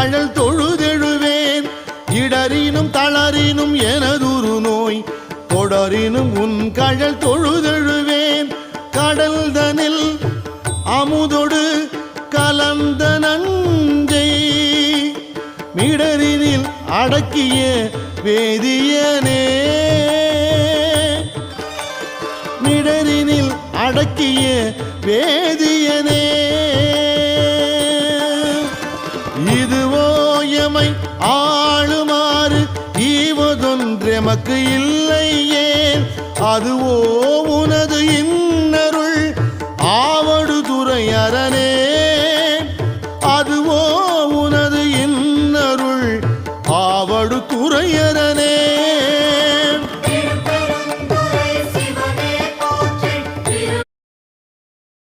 கழல் தொழுதெழுவேன். இடரினும் தளரினும் எனதுரு நோய் தொடரினும் உன் கழல் தொழுதெழுவேன். கடல் தனில் அமுதொடு கலந்த நஞ்சை மிடரினில் அடக்கிய வேதியனே. மிடரினில் அடக்கிய வேதியனே. இதுவோ எமை ஆளுமாறு ஈவதொன்றெமக்கு இல்லையே. அதுவோ உனது